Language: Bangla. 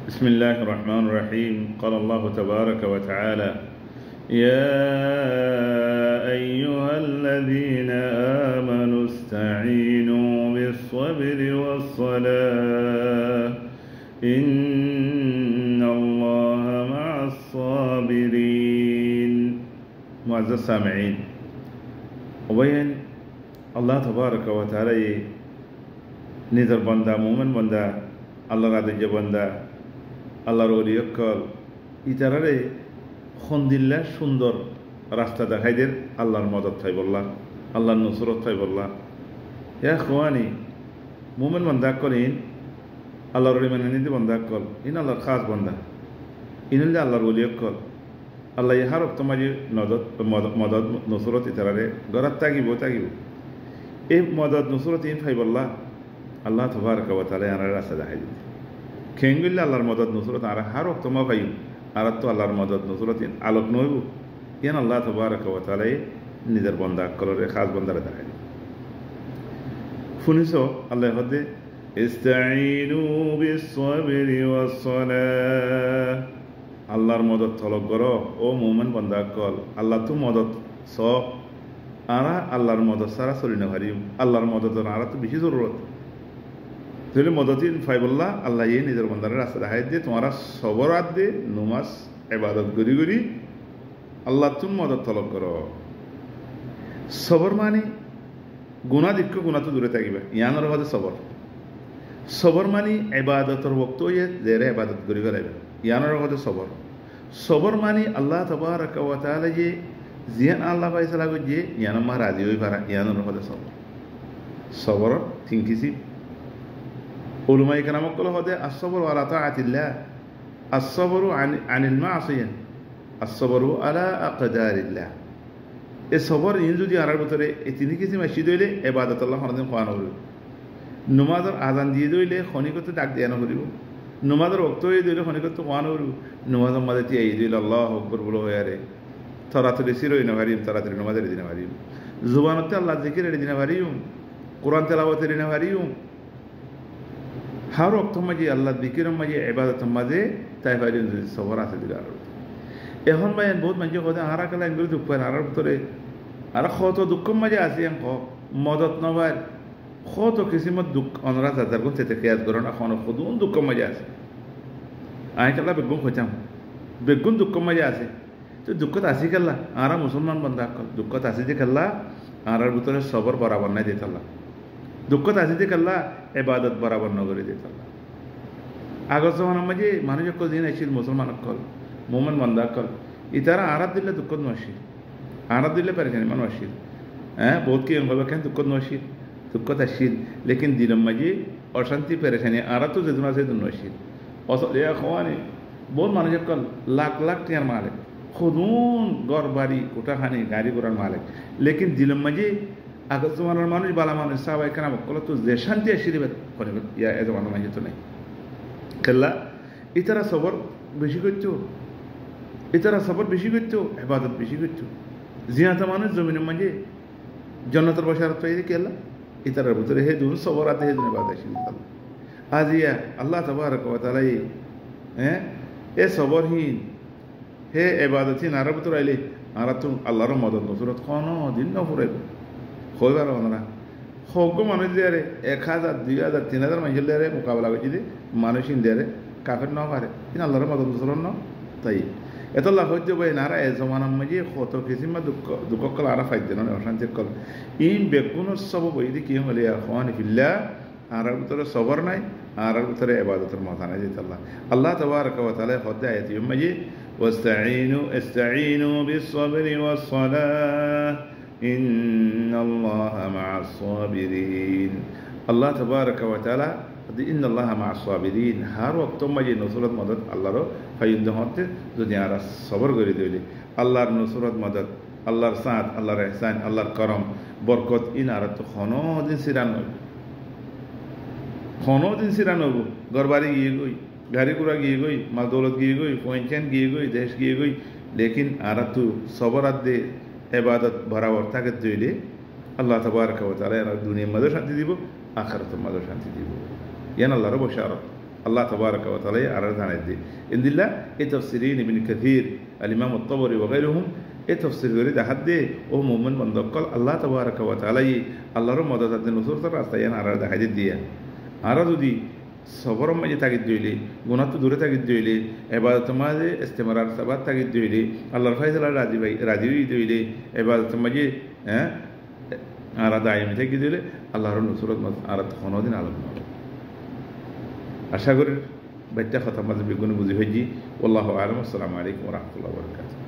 بسم الله الرحمن الرحيم. قال الله تبارك وتعالى: يا أيها الذين آمنوا استعينوا بالصبر والصلاة إن الله مع الصابرين. معزز السامعين، وبين الله تبارك وتعالى نذر بندا مومن بندا الله راضي بندا আল্লাহর ওলি অকল ইতারারে খন্দিল্লা সুন্দর রাস্তা দেখাইদের আল্লাহর মদত থাই বললা, আল্লাহর নুসরত থাই বললা। ইয়া খোয়ানি মুমিন বন্দা করিন আল্লাহর ওলি মানে নিতে বন্দা কল ইন আল্লাহর খাস বন্দা ইনুল আল্লাহর ওলি অকল আল্লাহ ইহার তোমাজি মদত নুসরত ইতারারে গরাত তাগিব এই মদত নুসরত ইন ফাই বললা আল্লাহ তাবারক ওয়া তাআলা আনার রাস্তা দেখাই দিতে খেঙ্গুল্লা আল্লাহর মদত নুসরত আর হার তোমা পাই আর তো আল্লাহর মদত নুসরত আলোক নইব ইয়ান আল্লাহ তাবারক ওয়া তাআলা নিজের বন্দা কলরে খাস বন্দারে দেখাই শুনিছ আল্লাহ হদে ইস্তাঈনু বিস-সাবরি ওয়াস-সালাহ। আল্লাহর মদত তলব করো ও মুমিন বান্দা কল, আল্লাহ তো মদত স আরা আল্লাহর মদত সারা চলি না পারিম, আল্লাহর মদত আর তো বেশি জরুরত। তাহলে মদতিন ফাইবল্লা আল্লাহ এই নিজের বন্দারে রাস্তা দেখাই দিয়ে তোমারা সবর আদ দে নমাজ ইবাদত করি করি আল্লাহ তুমি মদত তলব করো। সবর মানে গুণা দিক্ষ গুণা তো দূরে থাকিবে ইয়ানোর হদে সবর মানে ইবাদতর বক্ত ইয়ে জেরে ইবাদত করি ফেলাইবে ইয়ানোর হদে সবর মানে আল্লাহ তাবারক ওয়া তাআলা যে জিয়ান আল্লাহ ফাইসালা যে ইয়ানো মা রাজি হই পারা ইয়ানোর হদে সবর থিঙ্কিসি উলামায়ে কেরাম কল হদে আসবরু আলা তাআতিল্লাহ, আসবরু আনিল মাসিয়াহ, আসবরু আলা আকদারিল্লাহ। এই সবর ইন যদি আরার ভিতরে এই তিনি কিছু মাসি দইলে ইবাদত আল্লাহ হরদিন খাওয়ানো হইব। নমাজের আজান দিয়ে দইলে খনিকতে ডাক দেয়ানো করিব, নমাজের ওক্ত হয়ে দইলে খনিকতে খাওয়ানো করিব। নমাজের মাঝে তিয়াই দইলে আল্লাহু আকবার বলো হয়ারে তাড়াতাড়ি সিরই না পারিম, তাড়াতাড়ি নমাজের দিনা পারিম, জুবানতে আল্লাহ জিকিরের দিনা পারিম, কোরআন তেলাওয়াতের দিনা পারিম। হার অক্ত মাঝে আল্লাহ বিকিরম মাঝে ইবাদত মাঝে তাই পারি সবর আছে দিলে আর এখন ভাই বহুত মানুষ কথা হারা কালা এগুলো দুঃখ পায় হারার ভিতরে আর কত দুঃখ মাঝে আছে মদত নবার কত কিসিমত দুঃখ অনরা যার গুণ সেতে খেয়াল করো না এখন সদুন দুঃখ মাঝে আছে আই কালা বেগুন খোঁচাম বেগুন দুঃখ মাঝে আছে তো দুঃখত আসি কাল্লা আরা মুসলমান বন্ধা দুঃখত আসি যে কাল্লা আরার ভিতরে সবর বরাবর নাই দিতে আল্লাহ, দুঃখত আসি যে কাল্লা ইবাদত বরাবর নগরে দিতে আল্লাহ। আগর জমানার মাঝে মানুষ অকল দিন আসছিল মুসলমান অকল মোমেন বন্ধা অকল ইতারা আরাত দিলে দুঃখত নসিল, আরাত দিলে পেরেছানি মানুষ আসিল। হ্যাঁ বহুত কি হবে কেন দুঃখত নসিল, দুঃখত আসিল লেকিন দিলম মাঝে অশান্তি পেরেছানি আরাত তো যেদিন আছে সেদিন নসিল। অসল এ খাওয়ানি বহুত মানুষ অকল লাখ লাখ টিয়ার মালিক, খুদুন গড় বাড়ি কোটাখানি গাড়ি ঘোড়ার মালিক, লেকিন দিলম মাঝে আগত জমানার মানুষ বালা মানুষ সাহাবায়ে কেরাম কল তো যে শান্তি আশীর্বাদ করে ইয়া এ জমানার মাঝে তো নাই কেল্লা ইতারা সবর বেশি করতো, ইতারা সবর বেশি করতো, ইবাদত বেশি করতো। জিয়াতা মানুষ জমিনের মাঝে জন্নতের বসারত পাইছে কেল্লা ইতারার ভিতরে হে দুন সবর আতে হে দুন ইবাদত আশীর্বাদ আজ ইয়া আল্লাহ তাবারক ওয়া তাআলা হ্যাঁ এ সবরহীন হে ইবাদতহীন আরব ভিতরে আইলে আর তো আল্লাহর মদত নসরত কোনো দিন ন ফুরাইব হইবার না সজ্ঞ মানুষ দেয়ারে 1000 2000 3000 মানুষের দেয়ারে মোকাবেলা করছি যে মানুষিন দেয়ারে কাফের ন পারে কিন্তু আল্লাহর মদত নসরত ন তাই এত লাভ হচ্ছে বই নারা এ জমানার মাঝে কত কিসিমা দুঃখ কল আরা ফাইতে না অশান্তি কল ইন বেগুনের সব বই দিয়ে কি হলে খাওয়ানি ফিল্লা আর ভিতরে সবর নাই আর ভিতরে ইবাদতের মাথা নাই দিতে আল্লাহ আল্লাহ তাবারক ওয়া তাআলা হদে আয়াত মাঝে ইস্তাঈনু বিস-সাবরি ওয়াস-সালাহ ইন্নাল্লাহা মা'আস-সাবিরিন। আল্লাহ তাবারক ওয়া তাআলা ইন্নাল্লাহা মা'আস-সাবিরিন হার ওয়াক্ত মাঝে নসরত মদত আল্লাহর ফাইদ হতে যদি আর সবর করে দিলে আল্লাহর নসরত মদত আল্লাহর সাথ আল্লাহর ইহসান আল্লাহর করম বরকত ইন আর তো খনদিন সিরান হব ঘরবাড়ি গিয়ে গই গাড়ি ঘোড়া গিয়ে গই মাল দৌলত গিয়ে গই পয়েন্ট গিয়ে গই দেশ গিয়ে গই লেকিন আর তো সবর আদ দে ইবাদত বরাবর থাকে তৈলে আল্লাহ তাবারক ওয়া তাআলা দুনিয়ার মধ্যে শান্তি দিব আখিরাতের মধ্যে শান্তি দিব ইয়ান আল্লাহর বশারত আল্লাহ তাবারাকা ওয়া তাআলা আর জানাই দি ইনদিল্লা এই তাফসিরিন ইবনে কাসির আল ইমাম আত-তাবরি ওয়া গায়রুহুম এই তাফসির করে দেখাত দে ও মুমিন বন্দকল আল্লাহ তাবারাকা ওয়া তাআলা আল্লাহর মদদ আতে নুসরতের রাস্তায় আর দেখাই দিয়া আর যদি সবর মাঝে তাগিদ দইলে গুনাহ তো দূরে তাগিদ দইলে ইবাদত মাঝে ইস্তেমরার সাবাত তাগিদ দইলে আল্লাহর ফয়সালা রাজি হই দইলে ইবাদত মাঝে আর দায়মি থেকে দিলে আল্লাহর নুসরত আর কোনোদিন আলোক নয় আশা করি বাচ্চা কথা মাঝে বেগুন বুঝি হয়েছি আল্লাহু আলাইকুম আসসালামু আলাইকুম ওয়া রাহমাতুল্লাহি ওয়া বারাকাতুহু